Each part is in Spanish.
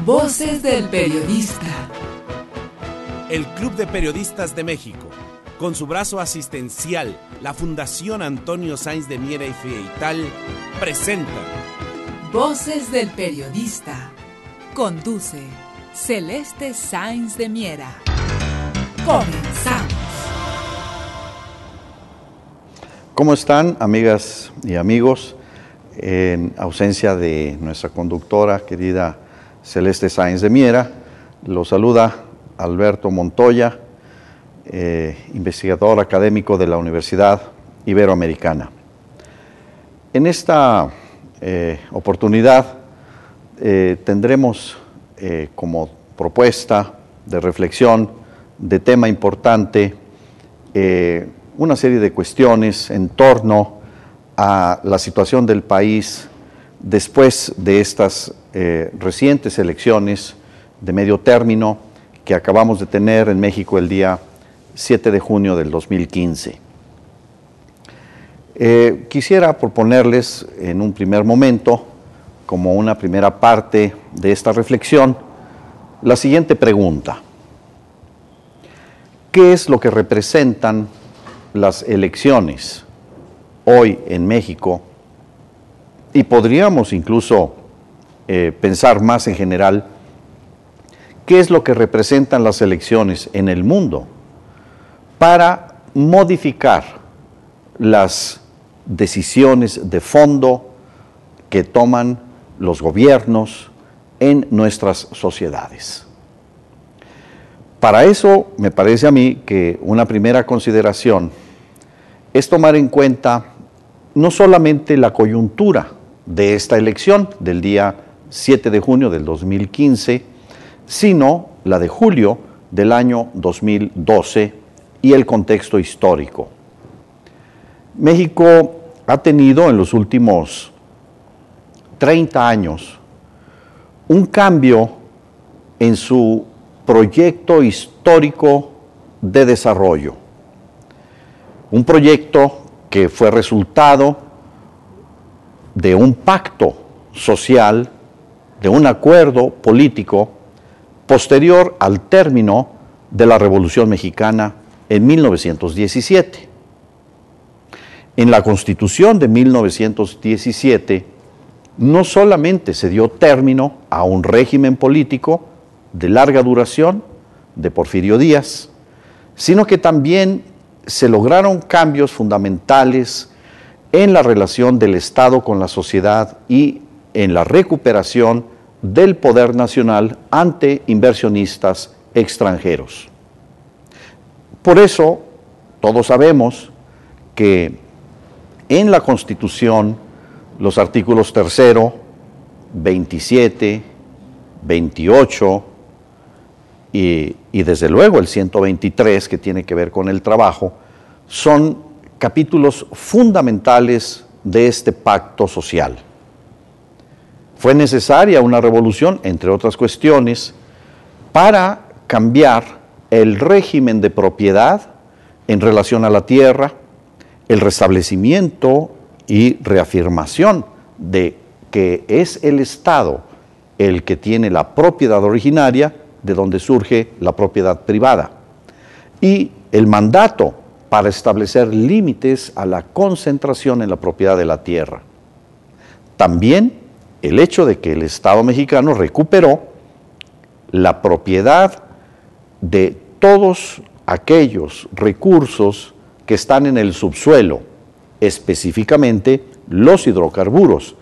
Voces del Periodista. El Club de Periodistas de México, con su brazo asistencial, la Fundación Antonio Sáenz de Miera y Frieital, presenta Voces del Periodista. Conduce Celeste Sáenz de Miera. Comenzamos. ¿Cómo están, amigas y amigos? En ausencia de nuestra conductora, querida Celeste Sáenz de Miera, los saluda Alberto Montoya, investigador académico de la Universidad Iberoamericana. En esta oportunidad tendremos como propuesta de reflexión, de tema importante, una serie de cuestiones en torno a la situación del país después de estas recientes elecciones de medio término que acabamos de tener en México el día 7 de junio del 2015. Quisiera proponerles en un primer momento, como una primera parte de esta reflexión, la siguiente pregunta. ¿Qué es lo que representan las elecciones hoy en México? Y podríamos incluso pensar más en general, ¿qué es lo que representan las elecciones en el mundo para modificar las decisiones de fondo que toman los gobiernos en nuestras sociedades? Para eso me parece a mí que una primera consideración es tomar en cuenta no solamente la coyuntura de esta elección del día 7 de junio del 2015, sino la de julio del año 2012 y el contexto histórico. México ha tenido en los últimos 30 años un cambio en su proyecto histórico de desarrollo. Un proyecto que fue resultado de un pacto social, de un acuerdo político posterior al término de la Revolución Mexicana en 1917. En la Constitución de 1917 no solamente se dio término a un régimen político de larga duración de Porfirio Díaz, sino que también se lograron cambios fundamentales en la relación del Estado con la sociedad y en la recuperación del poder nacional ante inversionistas extranjeros. Por eso, todos sabemos que en la Constitución, los artículos 3, 27, 28 y desde luego el 123, que tiene que ver con el trabajo, son capítulos fundamentales de este pacto social. Fue necesaria una revolución, entre otras cuestiones, para cambiar el régimen de propiedad en relación a la tierra, el restablecimiento y reafirmación de que es el Estado el que tiene la propiedad originaria de donde surge la propiedad privada, y el mandato para establecer límites a la concentración en la propiedad de la tierra. También el hecho de que el Estado mexicano recuperó la propiedad de todos aquellos recursos que están en el subsuelo, específicamente los hidrocarburos,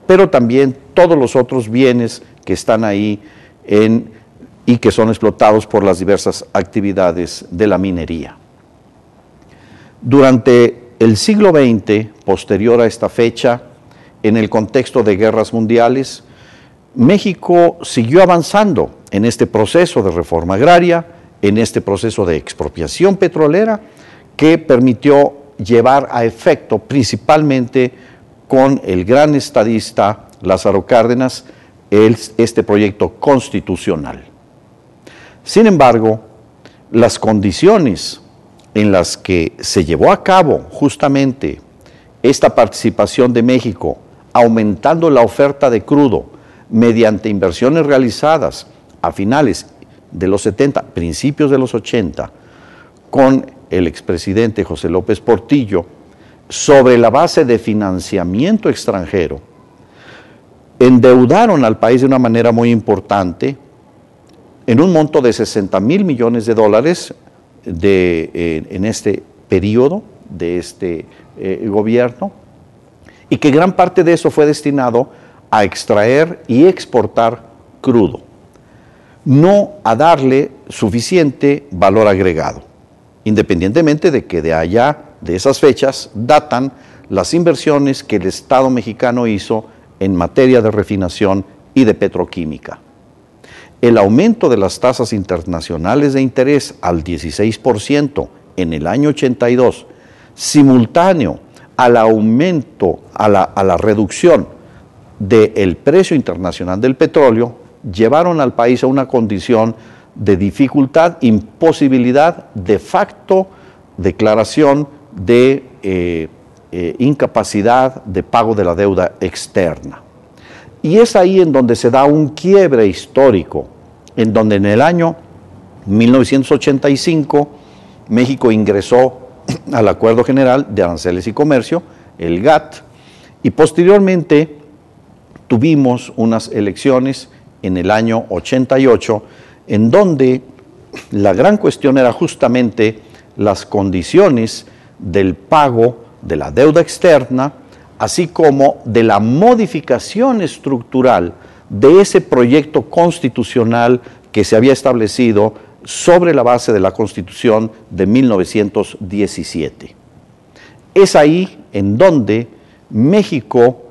pero también todos los otros bienes que están ahí y que son explotados por las diversas actividades de la minería. Durante el siglo XX, posterior a esta fecha, en el contexto de guerras mundiales, México siguió avanzando en este proceso de reforma agraria, en este proceso de expropiación petrolera, que permitió llevar a efecto, principalmente con el gran estadista Lázaro Cárdenas, este proyecto constitucional. Sin embargo, las condiciones en las que se llevó a cabo justamente esta participación de México, aumentando la oferta de crudo mediante inversiones realizadas a finales de los 70, principios de los 80, con el expresidente José López Portillo, sobre la base de financiamiento extranjero, endeudaron al país de una manera muy importante, en un monto de $60,000 millones en este periodo de este gobierno, y que gran parte de eso fue destinado a extraer y exportar crudo, no a darle suficiente valor agregado, independientemente de que de allá, de esas fechas, datan las inversiones que el Estado mexicano hizo en materia de refinación y de petroquímica. El aumento de las tasas internacionales de interés al 16% en el año 82, simultáneo al aumento, a la reducción del precio internacional del petróleo, llevaron al país a una condición de dificultad, imposibilidad, de facto, declaración de incapacidad de pago de la deuda externa. Y es ahí en donde se da un quiebre histórico, en donde en el año 1985 México ingresó al Acuerdo General de Aranceles y Comercio, el GATT, y posteriormente tuvimos unas elecciones en el año 88, en donde la gran cuestión era justamente las condiciones del pago de la deuda externa, así como de la modificación estructural de ese proyecto constitucional que se había establecido sobre la base de la Constitución de 1917. Es ahí en donde México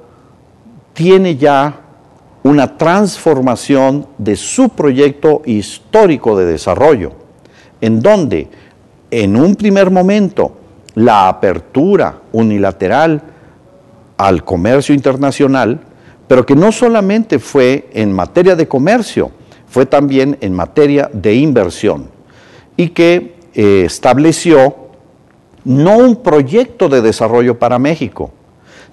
tiene ya una transformación de su proyecto histórico de desarrollo, en donde en un primer momento la apertura unilateral al comercio internacional, pero que no solamente fue en materia de comercio, fue también en materia de inversión, y que estableció no un proyecto de desarrollo para México,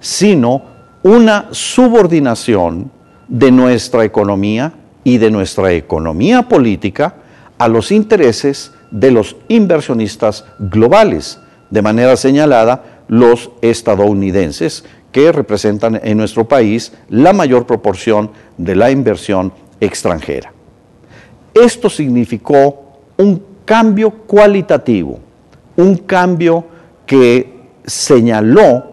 sino una subordinación de nuestra economía y de nuestra economía política a los intereses de los inversionistas globales, de manera señalada los estadounidenses, que representan en nuestro país la mayor proporción de la inversión extranjera. Esto significó un cambio cualitativo, un cambio que señaló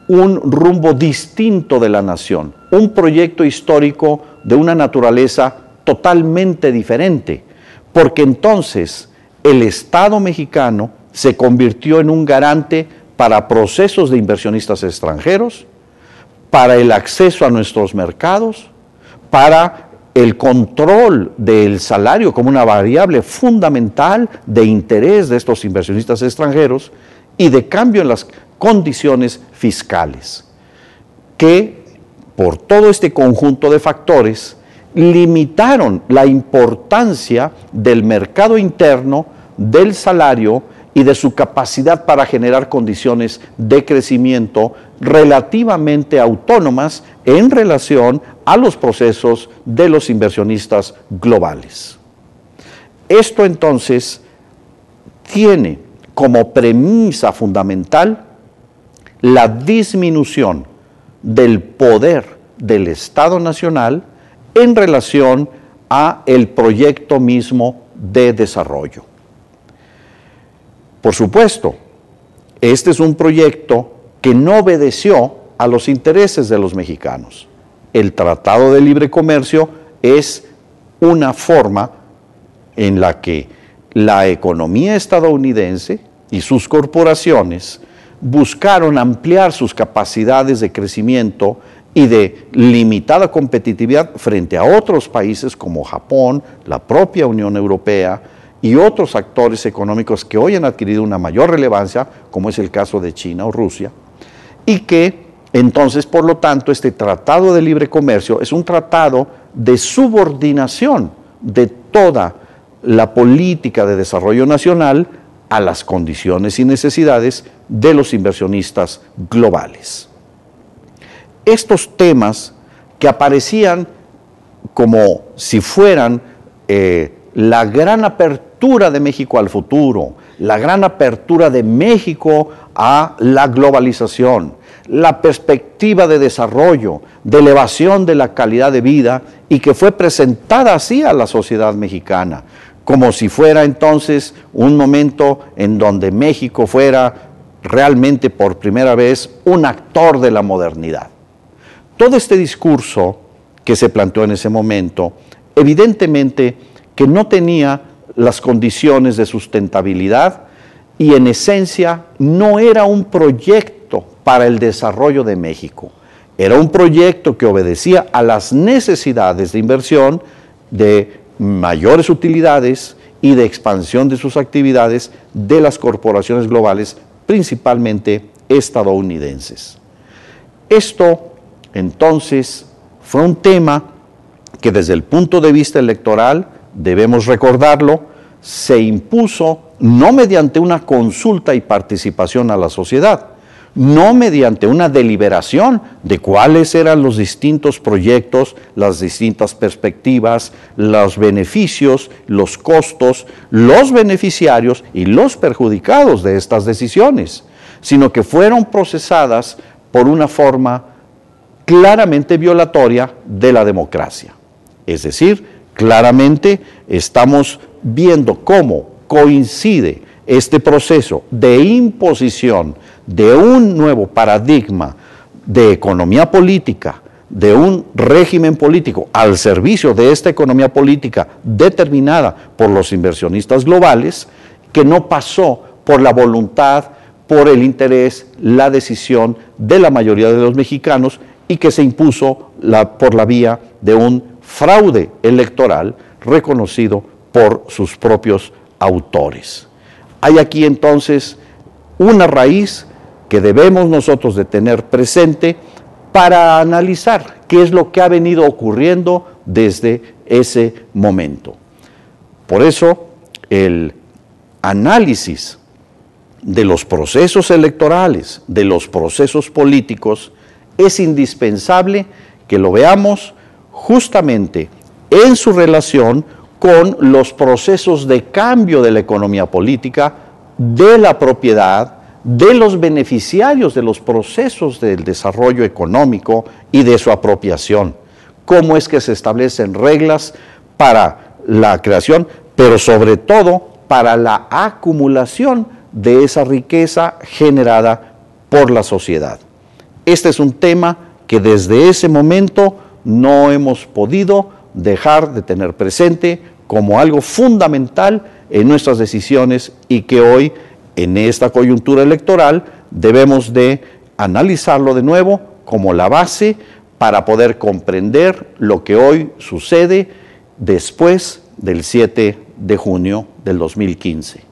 un rumbo distinto de la nación, un proyecto histórico de una naturaleza totalmente diferente, porque entonces el Estado mexicano se convirtió en un garante para procesos de inversionistas extranjeros, para el acceso a nuestros mercados, para el control del salario como una variable fundamental de interés de estos inversionistas extranjeros y de cambio en las condiciones fiscales, que por todo este conjunto de factores limitaron la importancia del mercado interno, del salario y de su capacidad para generar condiciones de crecimiento relativamente autónomas en relación a los procesos de los inversionistas globales. Esto entonces tiene como premisa fundamental la disminución del poder del Estado Nacional en relación a el proyecto mismo de desarrollo. Por supuesto, este es un proyecto que no obedeció a los intereses de los mexicanos. El Tratado de Libre Comercio es una forma en la que la economía estadounidense y sus corporaciones buscaron ampliar sus capacidades de crecimiento y de limitada competitividad frente a otros países como Japón, la propia Unión Europea y otros actores económicos que hoy han adquirido una mayor relevancia, como es el caso de China o Rusia, y que entonces, por lo tanto, este Tratado de Libre Comercio es un tratado de subordinación de toda la política de desarrollo nacional a las condiciones y necesidades de los inversionistas globales. Estos temas que aparecían como si fueran la gran apertura de México al futuro, la gran apertura de México a la globalización, la perspectiva de desarrollo, de elevación de la calidad de vida, y que fue presentada así a la sociedad mexicana, como si fuera entonces un momento en donde México fuera realmente por primera vez un actor de la modernidad. Todo este discurso que se planteó en ese momento, evidentemente que no tenía las condiciones de sustentabilidad y en esencia no era un proyecto para el desarrollo de México. Era un proyecto que obedecía a las necesidades de inversión, de mayores utilidades y de expansión de sus actividades de las corporaciones globales, principalmente estadounidenses. Esto, entonces, fue un tema que desde el punto de vista electoral, debemos recordarlo, se impuso no mediante una consulta y participación a la sociedad, no mediante una deliberación de cuáles eran los distintos proyectos, las distintas perspectivas, los beneficios, los costos, los beneficiarios y los perjudicados de estas decisiones, sino que fueron procesadas por una forma claramente violatoria de la democracia. Es decir, claramente estamos viendo cómo coincide este proceso de imposición de un nuevo paradigma de economía política, de un régimen político al servicio de esta economía política determinada por los inversionistas globales, que no pasó por la voluntad, por el interés, la decisión de la mayoría de los mexicanos y que se impuso por la vía de un fraude electoral reconocido por sus propios autores. Hay aquí entonces una raíz que debemos nosotros de tener presente para analizar qué es lo que ha venido ocurriendo desde ese momento. Por eso, el análisis de los procesos electorales, de los procesos políticos, es indispensable que lo veamos justamente en su relación con los procesos de cambio de la economía política, de la propiedad, de los beneficiarios de los procesos del desarrollo económico y de su apropiación. Cómo es que se establecen reglas para la creación, pero sobre todo para la acumulación de esa riqueza generada por la sociedad. Este es un tema que desde ese momento no hemos podido dejar de tener presente como algo fundamental en nuestras decisiones y que hoy, en esta coyuntura electoral, debemos de analizarlo de nuevo como la base para poder comprender lo que hoy sucede después del 7 de junio del 2015.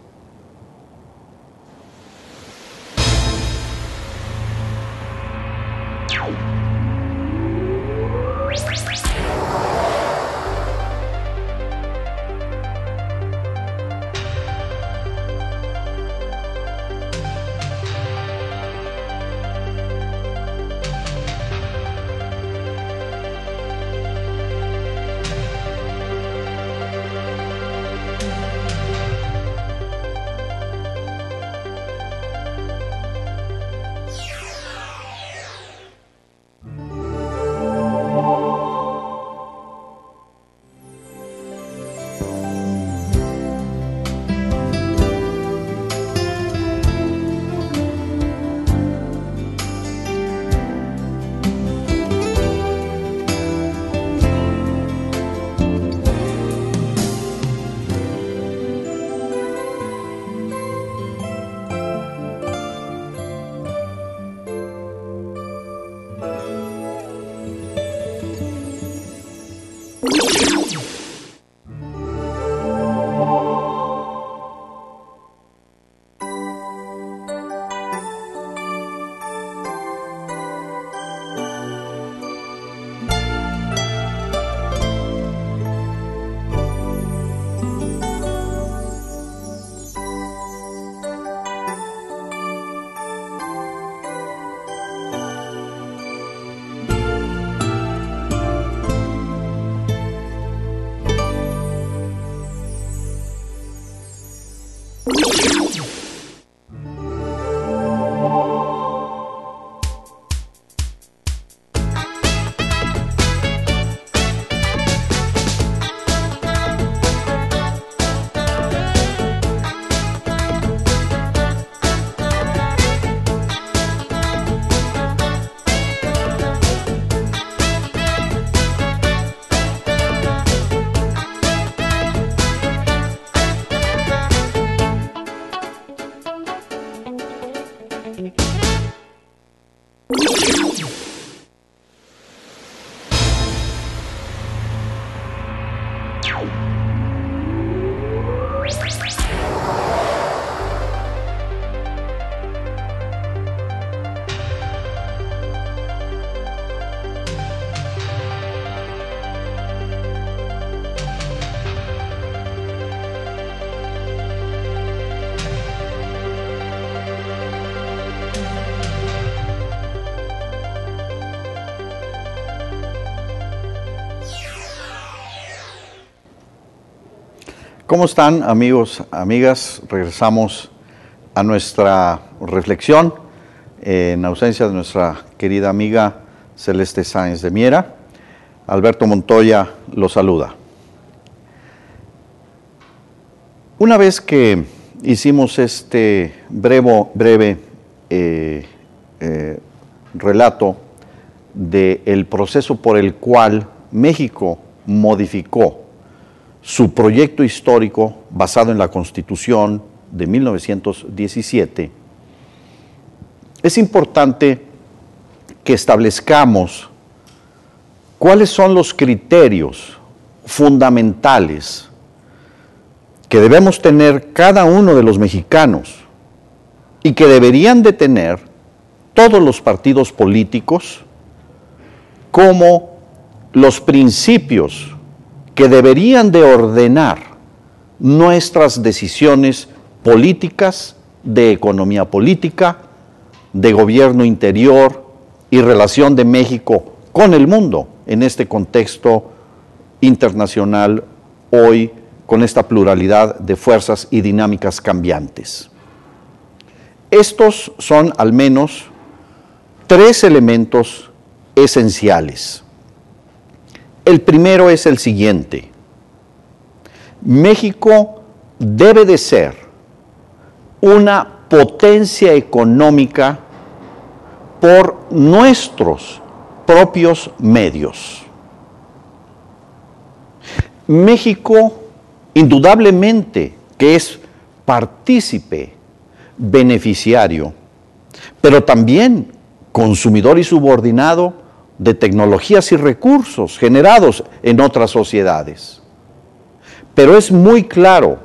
¿Cómo están, amigos, amigas? Regresamos a nuestra reflexión en ausencia de nuestra querida amiga Celeste Sáenz de Miera. Alberto Montoya los saluda. Una vez que hicimos este breve relato del proceso por el cual México modificó su proyecto histórico basado en la Constitución de 1917, es importante que establezcamos cuáles son los criterios fundamentales que debemos tener cada uno de los mexicanos y que deberían de tener todos los partidos políticos como los principios que deberían de ordenar nuestras decisiones políticas, de economía política, de gobierno interior y relación de México con el mundo en este contexto internacional hoy con esta pluralidad de fuerzas y dinámicas cambiantes. Estos son al menos tres elementos esenciales. El primero es el siguiente: México debe de ser una potencia económica por nuestros propios medios. México, indudablemente, que es partícipe, beneficiario, pero también consumidor y subordinado de tecnologías y recursos generados en otras sociedades. Pero es muy claro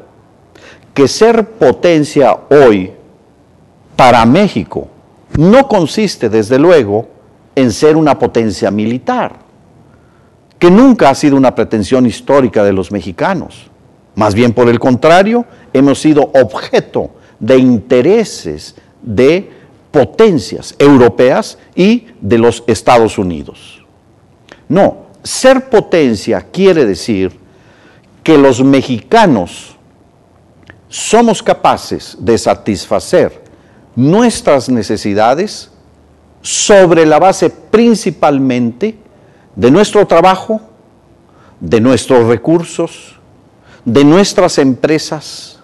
que ser potencia hoy para México no consiste, desde luego, en ser una potencia militar, que nunca ha sido una pretensión histórica de los mexicanos. Más bien, por el contrario, hemos sido objeto de intereses de potencias europeas y de los Estados Unidos. No, ser potencia quiere decir que los mexicanos somos capaces de satisfacer nuestras necesidades sobre la base principalmente de nuestro trabajo, de nuestros recursos, de nuestras empresas,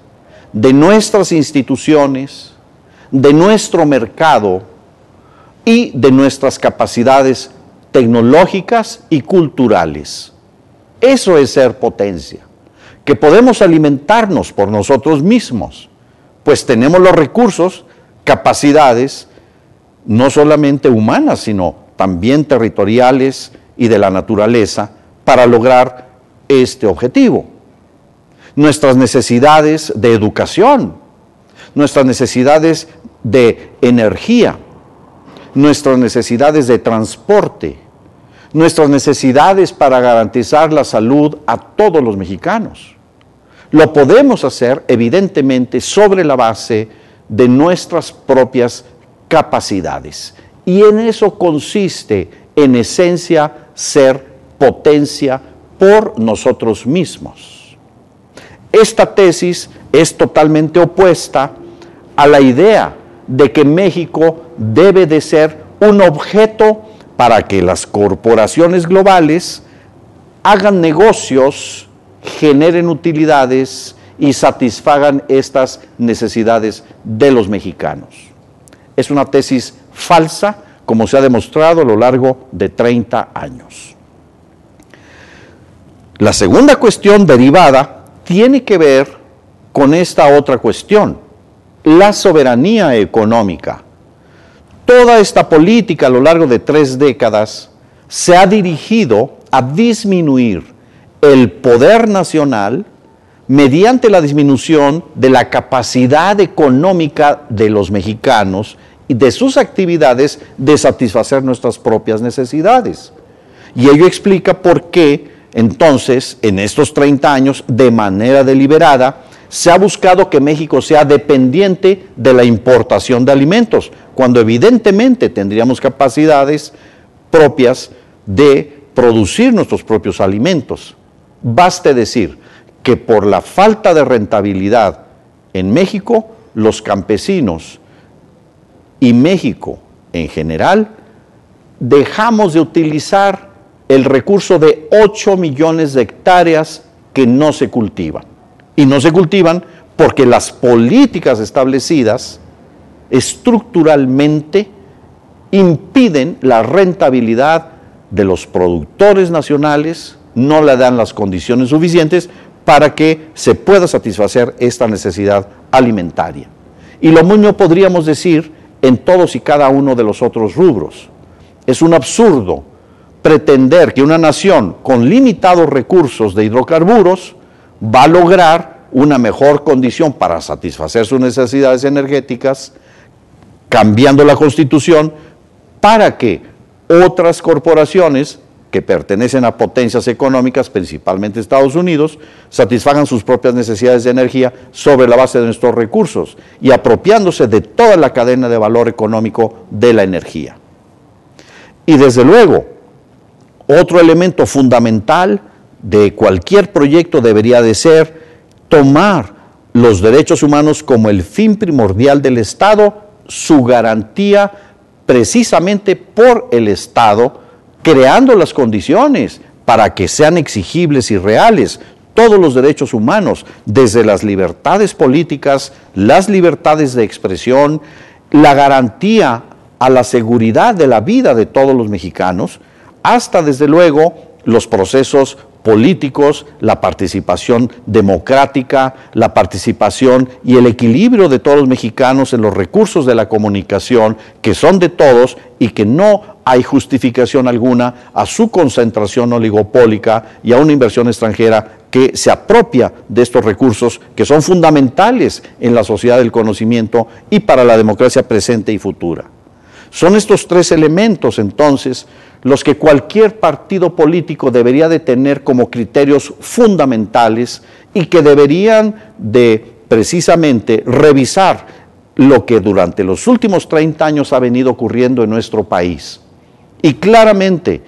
de nuestras instituciones, de nuestro mercado y de nuestras capacidades tecnológicas y culturales. Eso es ser potencia, que podemos alimentarnos por nosotros mismos, pues tenemos los recursos, capacidades, no solamente humanas, sino también territoriales y de la naturaleza, para lograr este objetivo. Nuestras necesidades de educación, nuestras necesidades de energía, nuestras necesidades de transporte, nuestras necesidades para garantizar la salud a todos los mexicanos. Lo podemos hacer, evidentemente, sobre la base de nuestras propias capacidades. Y en eso consiste, en esencia, ser potencia por nosotros mismos. Esta tesis es totalmente opuesta a la idea de que México debe de ser un objeto para que las corporaciones globales hagan negocios, generen utilidades y satisfagan estas necesidades de los mexicanos. Es una tesis falsa, como se ha demostrado a lo largo de 30 años. La segunda cuestión derivada tiene que ver con esta otra cuestión, la soberanía económica. Toda esta política a lo largo de 3 décadas se ha dirigido a disminuir el poder nacional mediante la disminución de la capacidad económica de los mexicanos y de sus actividades de satisfacer nuestras propias necesidades. Y ello explica por qué, entonces, en estos 30 años, de manera deliberada, se ha buscado que México sea dependiente de la importación de alimentos, cuando evidentemente tendríamos capacidades propias de producir nuestros propios alimentos. Baste decir que por la falta de rentabilidad en México, los campesinos y México en general, dejamos de utilizar el recurso de 8 millones de hectáreas que no se cultivan. Y no se cultivan porque las políticas establecidas estructuralmente impiden la rentabilidad de los productores nacionales, no le dan las condiciones suficientes para que se pueda satisfacer esta necesidad alimentaria. Y lo mismo podríamos decir en todos y cada uno de los otros rubros. Es un absurdo pretender que una nación con limitados recursos de hidrocarburos va a lograr una mejor condición para satisfacer sus necesidades energéticas, cambiando la Constitución para que otras corporaciones que pertenecen a potencias económicas, principalmente Estados Unidos, satisfagan sus propias necesidades de energía sobre la base de nuestros recursos y apropiándose de toda la cadena de valor económico de la energía. Y desde luego, otro elemento fundamental de cualquier proyecto debería de ser tomar los derechos humanos como el fin primordial del Estado, su garantía precisamente por el Estado, creando las condiciones para que sean exigibles y reales todos los derechos humanos, desde las libertades políticas, las libertades de expresión, la garantía a la seguridad de la vida de todos los mexicanos, hasta desde luego los procesos políticos, la participación democrática, la participación y el equilibrio de todos los mexicanos en los recursos de la comunicación, que son de todos y que no hay justificación alguna a su concentración oligopólica y a una inversión extranjera que se apropia de estos recursos que son fundamentales en la sociedad del conocimiento y para la democracia presente y futura. Son estos 3 elementos, entonces, los que cualquier partido político debería de tener como criterios fundamentales y que deberían de precisamente revisar lo que durante los últimos 30 años ha venido ocurriendo en nuestro país. Y claramente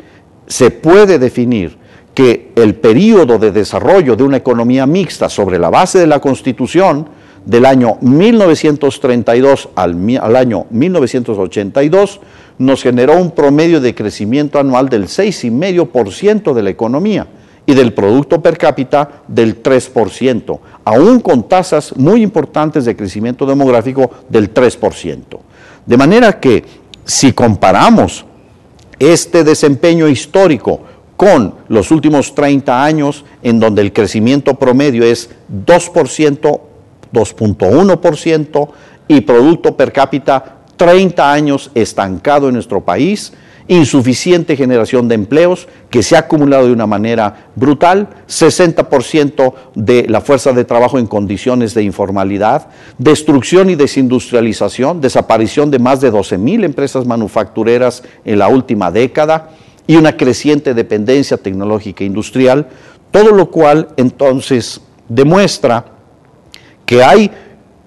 se puede definir que el periodo de desarrollo de una economía mixta sobre la base de la Constitución del año 1932 al año 1982 nos generó un promedio de crecimiento anual del 6,5% de la economía y del Producto Per Cápita del 3%, aún con tasas muy importantes de crecimiento demográfico del 3%. De manera que si comparamos este desempeño histórico con los últimos 30 años, en donde el crecimiento promedio es 2%, 2.1%, y Producto Per Cápita 30 años estancado en nuestro país, insuficiente generación de empleos que se ha acumulado de una manera brutal, 60% de la fuerza de trabajo en condiciones de informalidad, destrucción y desindustrialización, desaparición de más de 12,000 empresas manufactureras en la última década y una creciente dependencia tecnológica e industrial, todo lo cual entonces demuestra que hay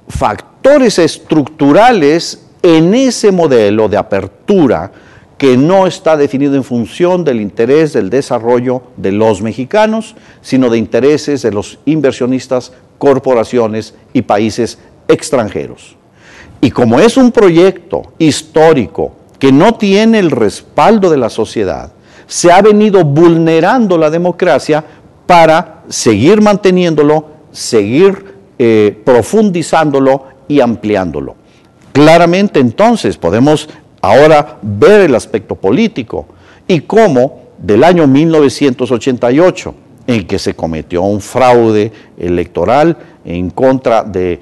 factores estructurales en ese modelo de apertura que no está definido en función del interés del desarrollo de los mexicanos, sino de intereses de los inversionistas, corporaciones y países extranjeros. Y como es un proyecto histórico que no tiene el respaldo de la sociedad, se ha venido vulnerando la democracia para seguir manteniéndolo, seguir profundizándolo y ampliándolo. Claramente entonces podemos ahora ver el aspecto político y cómo del año 1988, en que se cometió un fraude electoral en contra de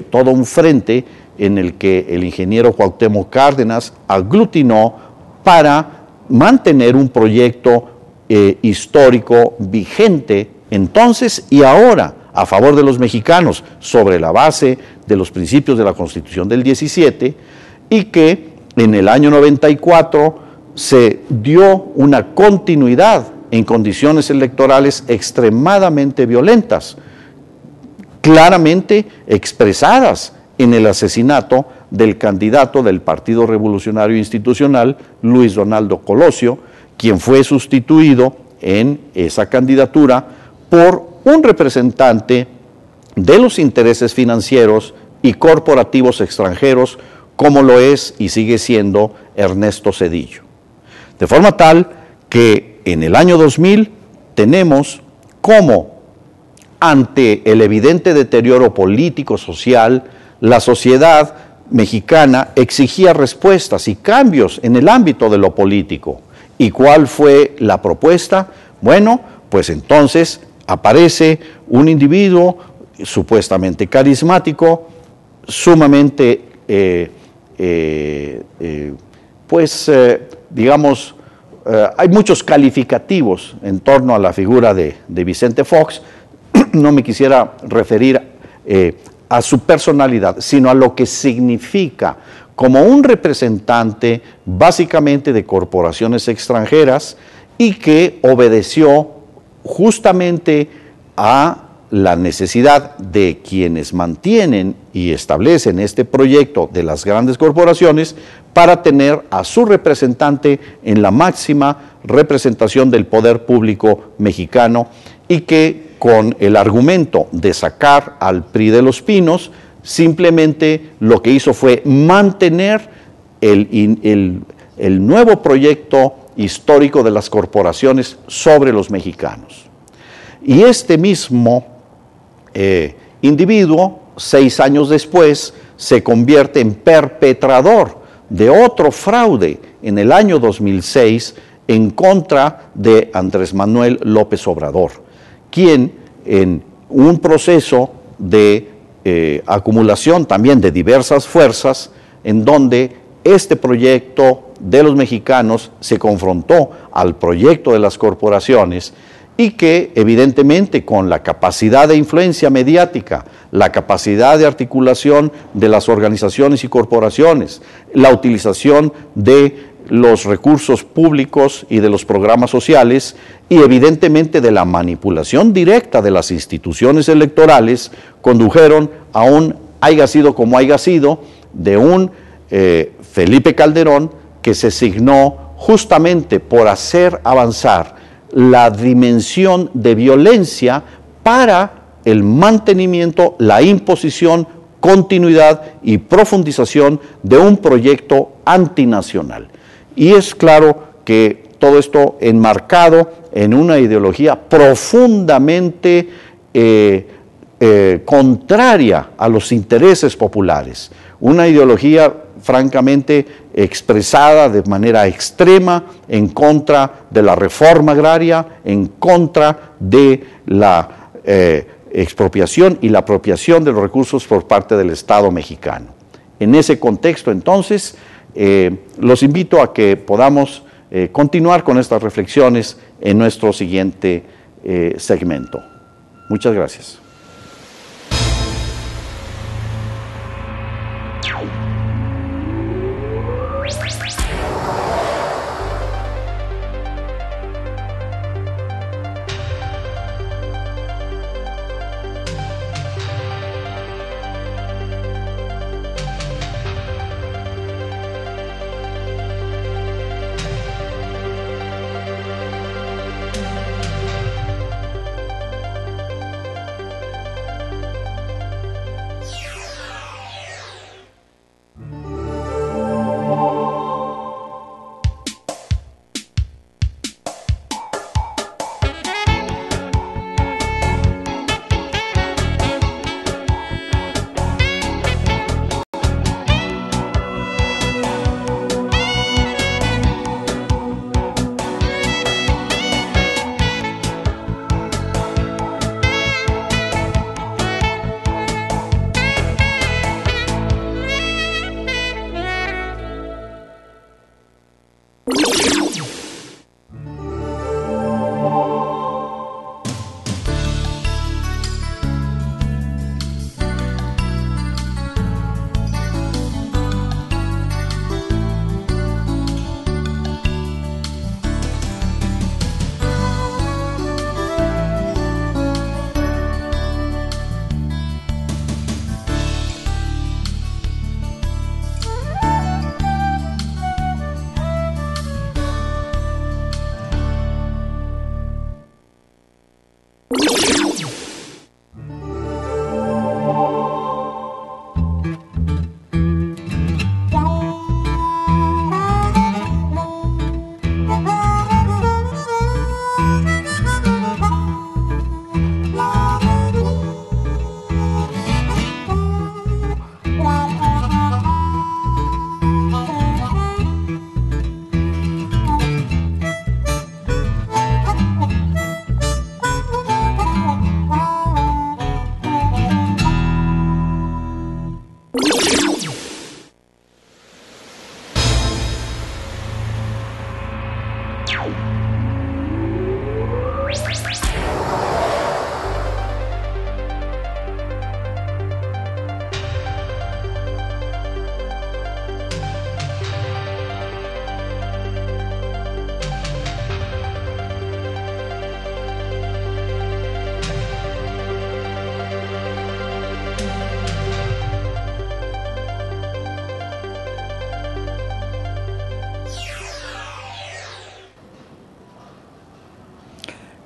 todo un frente en el que el ingeniero Cuauhtémoc Cárdenas aglutinó para mantener un proyecto histórico vigente entonces y ahora a favor de los mexicanos sobre la base de los principios de la Constitución del 17 y que en el año 94 se dio una continuidad en condiciones electorales extremadamente violentas, claramente expresadas en el asesinato del candidato del Partido Revolucionario Institucional, Luis Donaldo Colosio, quien fue sustituido en esa candidatura por un representante de los intereses financieros y corporativos extranjeros, como lo es y sigue siendo Ernesto Zedillo. De forma tal que en el año 2000 tenemos cómo, ante el evidente deterioro político, social, la sociedad mexicana exigía respuestas y cambios en el ámbito de lo político. ¿Y cuál fue la propuesta? Bueno, pues entonces aparece un individuo supuestamente carismático, sumamente, hay muchos calificativos en torno a la figura de Vicente Fox. No me quisiera referir a su personalidad, sino a lo que significa como un representante básicamente de corporaciones extranjeras y que obedeció justamente a la necesidad de quienes mantienen y establecen este proyecto de las grandes corporaciones para tener a su representante en la máxima representación del poder público mexicano y que con el argumento de sacar al PRI de los Pinos, simplemente lo que hizo fue mantener el nuevo proyecto histórico de las corporaciones sobre los mexicanos. Y este mismo individuo, 6 años después, se convierte en perpetrador de otro fraude en el año 2006 en contra de Andrés Manuel López Obrador, quien en un proceso de acumulación también de diversas fuerzas, en donde este proyecto de los mexicanos se confrontó al proyecto de las corporaciones y que evidentemente con la capacidad de influencia mediática, la capacidad de articulación de las organizaciones y corporaciones, la utilización de los recursos públicos y de los programas sociales y evidentemente de la manipulación directa de las instituciones electorales, condujeron a un haya sido como haya sido de un Felipe Calderón que se signó justamente por hacer avanzar la dimensión de violencia para el mantenimiento, la imposición, continuidad y profundización de un proyecto antinacional. Y es claro que todo esto enmarcado en una ideología profundamente contraria a los intereses populares, una ideología francamente expresada de manera extrema en contra de la reforma agraria, en contra de la expropiación y la apropiación de los recursos por parte del Estado mexicano. En ese contexto, entonces, los invito a que podamos continuar con estas reflexiones en nuestro siguiente segmento. Muchas gracias.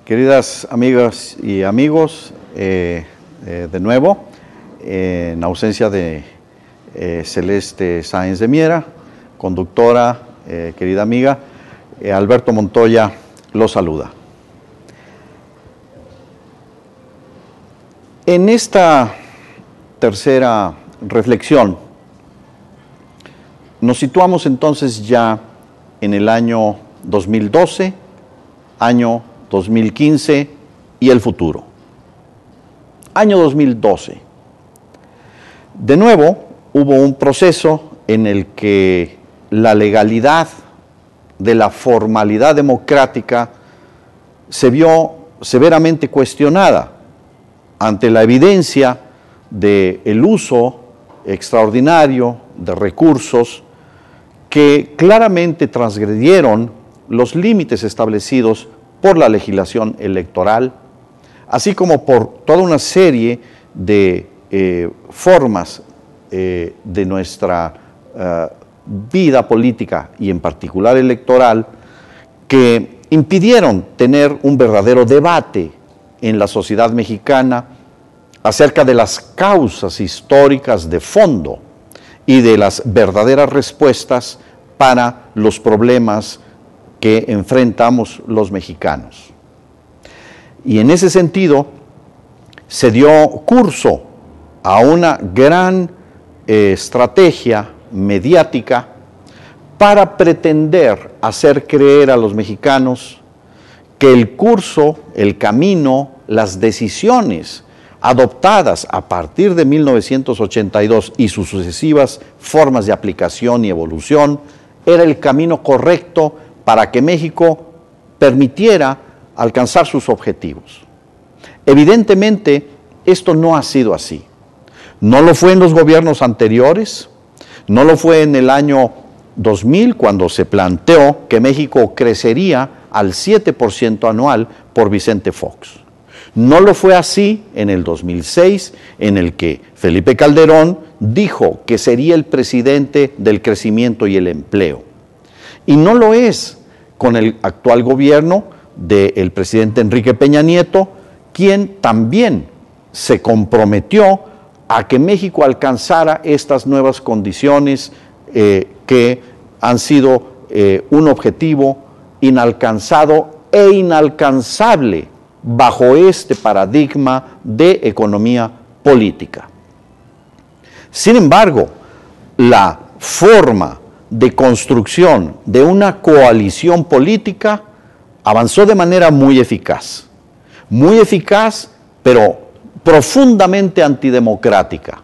Queridas amigas y amigos, de nuevo, en ausencia de Celeste Sáenz de Miera, conductora, querida amiga, Alberto Montoya los saluda. En esta tercera reflexión, nos situamos entonces ya en el año 2012, año 2015 y el futuro. Año 2012. De nuevo, hubo un proceso en el que la legalidad de la formalidad democrática se vio severamente cuestionada ante la evidencia del uso extraordinario de recursos que claramente transgredieron los límites establecidos por la legislación electoral, así como por toda una serie de formas de nuestra vida política y en particular electoral, que impidieron tener un verdadero debate en la sociedad mexicana acerca de las causas históricas de fondo y de las verdaderas respuestas para los problemas que enfrentamos los mexicanos. Y en ese sentido se dio curso a una gran estrategia mediática para pretender hacer creer a los mexicanos que el curso, el camino, las decisiones adoptadas a partir de 1982 y sus sucesivas formas de aplicación y evolución era el camino correcto para que México permitiera alcanzar sus objetivos. Evidentemente, esto no ha sido así. No lo fue en los gobiernos anteriores, no lo fue en el año 2000, cuando se planteó que México crecería al 7% anual por Vicente Fox. No lo fue así en el 2006, en el que Felipe Calderón dijo que sería el presidente del crecimiento y el empleo. Y no lo es con el actual gobierno del presidente Enrique Peña Nieto, quien también se comprometió a que México alcanzara estas nuevas condiciones que han sido un objetivo inalcanzado e inalcanzable bajo este paradigma de economía política. Sin embargo, la forma de construcción de una coalición política avanzó de manera muy eficaz, pero profundamente antidemocrática.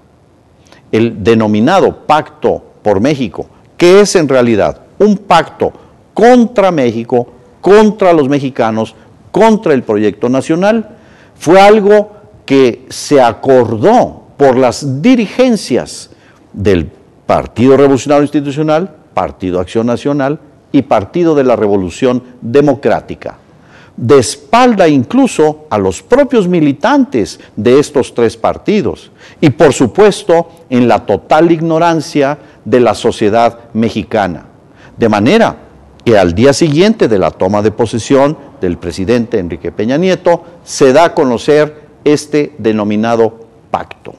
El denominado Pacto por México, que es en realidad un pacto contra México, contra los mexicanos, contra el proyecto nacional, fue algo que se acordó por las dirigencias del Partido Revolucionario Institucional, Partido Acción Nacional y Partido de la Revolución Democrática, de espalda incluso a los propios militantes de estos tres partidos y por supuesto en la total ignorancia de la sociedad mexicana. De manera que al día siguiente de la toma de posesión del presidente Enrique Peña Nieto se da a conocer este denominado pacto.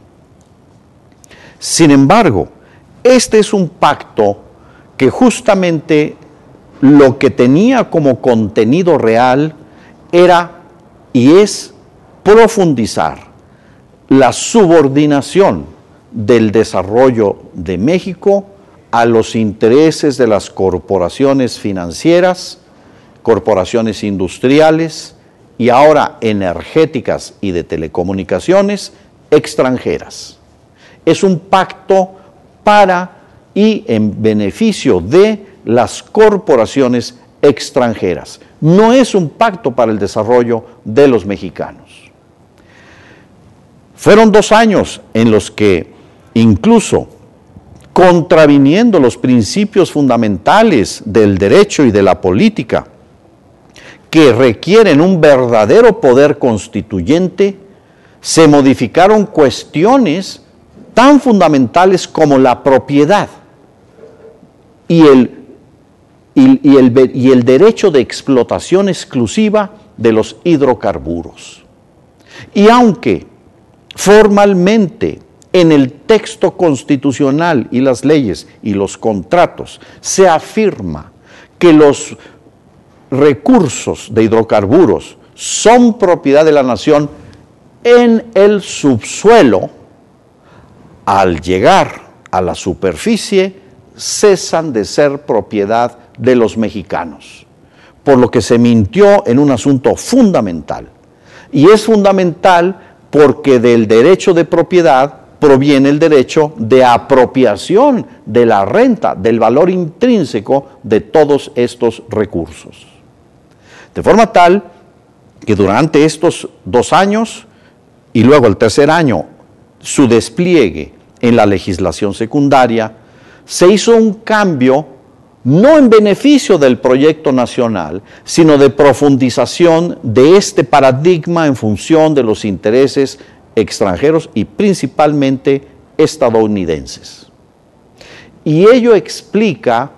Sin embargo, este es un pacto que justamente lo que tenía como contenido real era y es profundizar la subordinación del desarrollo de México a los intereses de las corporaciones financieras, corporaciones industriales y ahora energéticas y de telecomunicaciones extranjeras. Es un pacto para y en beneficio de las corporaciones extranjeras. No es un pacto para el desarrollo de los mexicanos. Fueron 2 años en los que, incluso contraviniendo los principios fundamentales del derecho y de la política, que requieren un verdadero poder constituyente, se modificaron cuestiones tan fundamentales como la propiedad y el derecho de explotación exclusiva de los hidrocarburos. Y aunque formalmente en el texto constitucional y las leyes y los contratos se afirma que los recursos de hidrocarburos son propiedad de la nación en el subsuelo, al llegar a la superficie cesan de ser propiedad de los mexicanos, por lo que se mintió en un asunto fundamental. Y es fundamental porque del derecho de propiedad proviene el derecho de apropiación de la renta, del valor intrínseco de todos estos recursos. De forma tal que durante estos 2 años y luego el tercer año, su despliegue en la legislación secundaria, se hizo un cambio no en beneficio del proyecto nacional, sino de profundización de este paradigma en función de los intereses extranjeros y principalmente estadounidenses. Y ello explica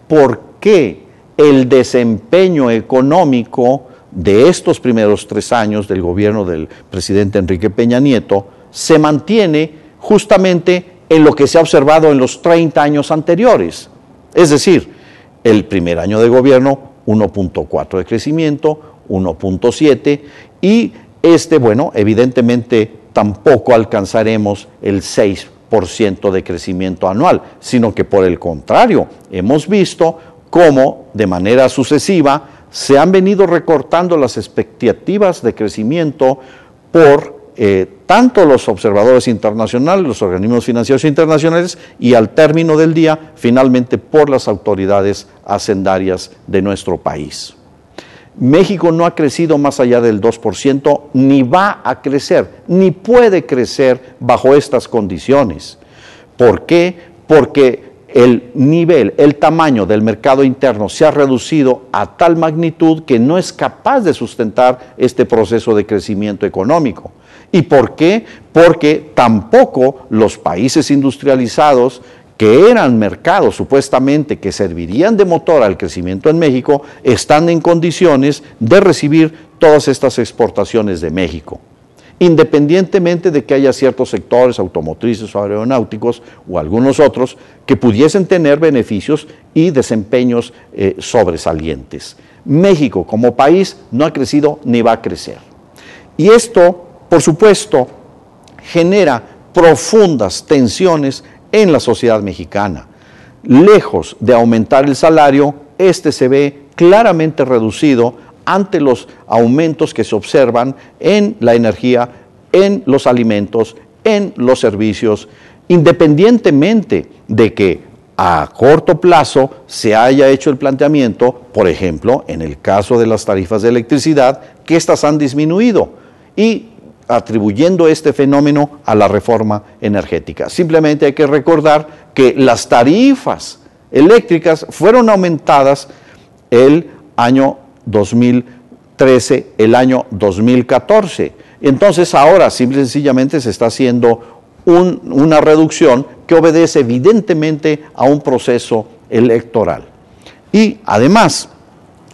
por qué el desempeño económico de estos primeros 3 años del gobierno del presidente Enrique Peña Nieto se mantiene justamente en lo que se ha observado en los 30 años anteriores. Es decir, el primer año de gobierno 1.4 de crecimiento, 1.7, y bueno, evidentemente tampoco alcanzaremos el 6% de crecimiento anual, sino que por el contrario, hemos visto cómo de manera sucesiva se han venido recortando las expectativas de crecimiento por tanto los observadores internacionales, los organismos financieros internacionales, y al término del día, finalmente por las autoridades hacendarias de nuestro país. México no ha crecido más allá del 2%, ni va a crecer, ni puede crecer bajo estas condiciones. ¿Por qué? Porque el nivel, el tamaño del mercado interno se ha reducido a tal magnitud que no es capaz de sustentar este proceso de crecimiento económico. ¿Y por qué? Porque tampoco los países industrializados, que eran mercados supuestamente que servirían de motor al crecimiento en México, están en condiciones de recibir todas estas exportaciones de México, independientemente de que haya ciertos sectores automotrices o aeronáuticos o algunos otros que pudiesen tener beneficios y desempeños sobresalientes. México como país no ha crecido ni va a crecer. Y esto, por supuesto, genera profundas tensiones en la sociedad mexicana. Lejos de aumentar el salario, este se ve claramente reducido ante los aumentos que se observan en la energía, en los alimentos, en los servicios, independientemente de que a corto plazo se haya hecho el planteamiento, por ejemplo, en el caso de las tarifas de electricidad, que éstas han disminuido, y atribuyendo este fenómeno a la reforma energética. Simplemente hay que recordar que las tarifas eléctricas fueron aumentadas el año 2013, el año 2014. Entonces ahora simple y sencillamente se está haciendo una reducción que obedece evidentemente a un proceso electoral. Y además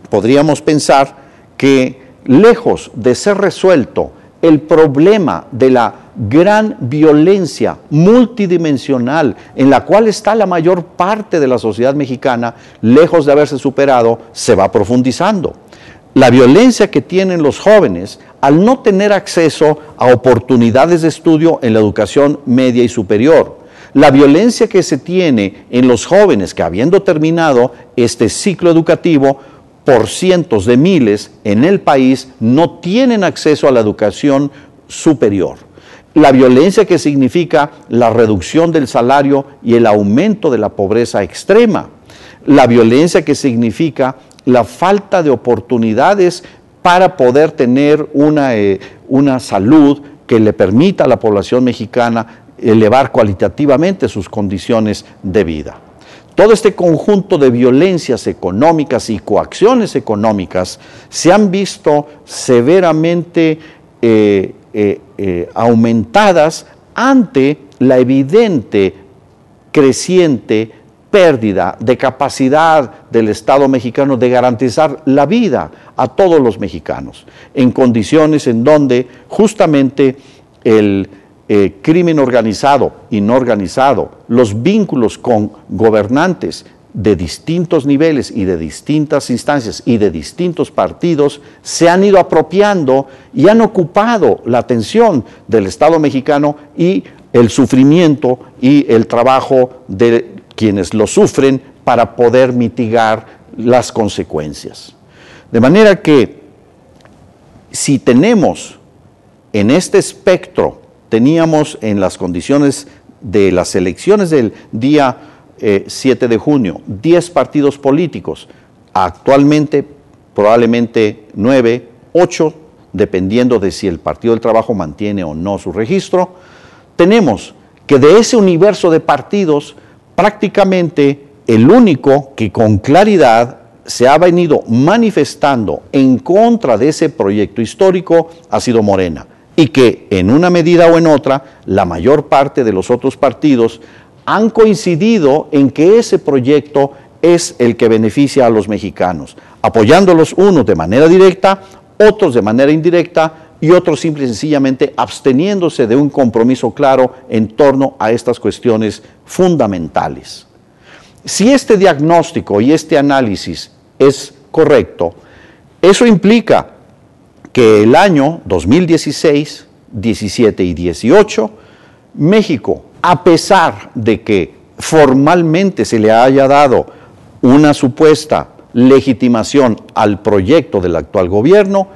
podríamos pensar que lejos de ser resuelto el problema de la gran violencia multidimensional en la cual está la mayor parte de la sociedad mexicana, lejos de haberse superado, se va profundizando. La violencia que tienen los jóvenes al no tener acceso a oportunidades de estudio en la educación media y superior. La violencia que se tiene en los jóvenes que, habiendo terminado este ciclo educativo, por cientos de miles en el país no tienen acceso a la educación superior. La violencia que significa la reducción del salario y el aumento de la pobreza extrema. La violencia que significa la falta de oportunidades para poder tener una salud que le permita a la población mexicana elevar cualitativamente sus condiciones de vida. Todo este conjunto de violencias económicas y coacciones económicas se han visto severamente aumentadas ante la evidente, creciente pérdida de capacidad del Estado mexicano de garantizar la vida a todos los mexicanos, en condiciones en donde justamente el crimen organizado y no organizado, los vínculos con gobernantes de distintos niveles y de distintas instancias y de distintos partidos se han ido apropiando y han ocupado la atención del Estado mexicano y el sufrimiento y el trabajo de quienes lo sufren para poder mitigar las consecuencias. De manera que si tenemos en este espectro, teníamos en las condiciones de las elecciones del día 7 de junio, 10 partidos políticos, actualmente probablemente 9, 8, dependiendo de si el Partido del Trabajo mantiene o no su registro. Tenemos que de ese universo de partidos, prácticamente el único que con claridad se ha venido manifestando en contra de ese proyecto histórico ha sido Morena, y que en una medida o en otra, la mayor parte de los otros partidos han coincidido en que ese proyecto es el que beneficia a los mexicanos, apoyándolos unos de manera directa, otros de manera indirecta y otros simple y sencillamente absteniéndose de un compromiso claro en torno a estas cuestiones fundamentales. Si este diagnóstico y este análisis es correcto, eso implica que el año 2016, 17 y 18, México, a pesar de que formalmente se le haya dado una supuesta legitimación al proyecto del actual gobierno,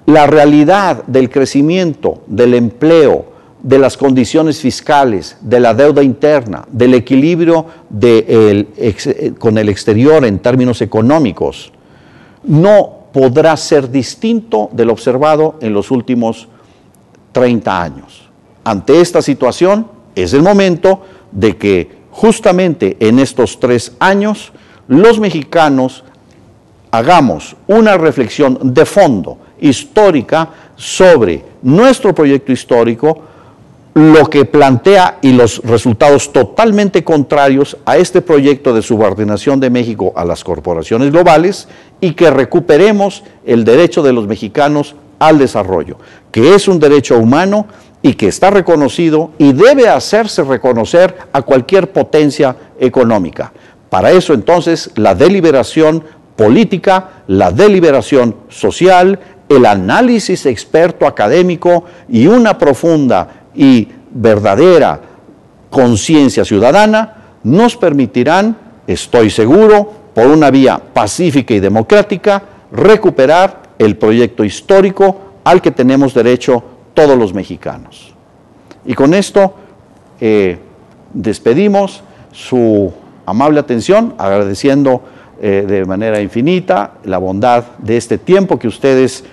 la realidad del crecimiento, del empleo, de las condiciones fiscales, de la deuda interna, del equilibrio con el exterior en términos económicos, no podrá ser distinto de lo observado en los últimos 30 años. Ante esta situación, es el momento de que justamente en estos 3 años los mexicanos hagamos una reflexión de fondo, histórica, sobre nuestro proyecto histórico, lo que plantea y los resultados totalmente contrarios a este proyecto de subordinación de México a las corporaciones globales, y que recuperemos el derecho de los mexicanos al desarrollo, que es un derecho humano y que está reconocido y debe hacerse reconocer a cualquier potencia económica. Para eso entonces la deliberación política, la deliberación social, el análisis experto académico y una profunda y verdadera conciencia ciudadana nos permitirán, estoy seguro, por una vía pacífica y democrática, recuperar el proyecto histórico al que tenemos derecho todos los mexicanos. Y con esto despedimos su amable atención, agradeciendo de manera infinita la bondad de este tiempo que ustedes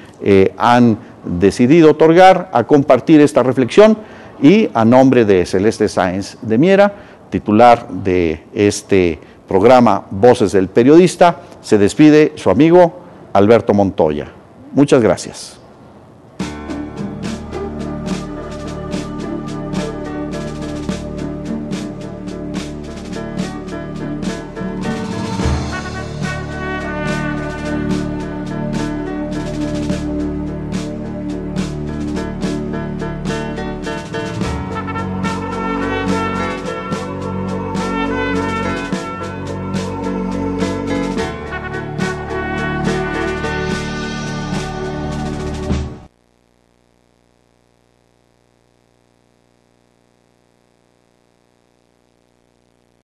han decidido otorgar a compartir esta reflexión, y a nombre de Celeste Sáenz de Miera, titular de este programa Voces del Periodista, se despide su amigo Alberto Montoya. Muchas gracias.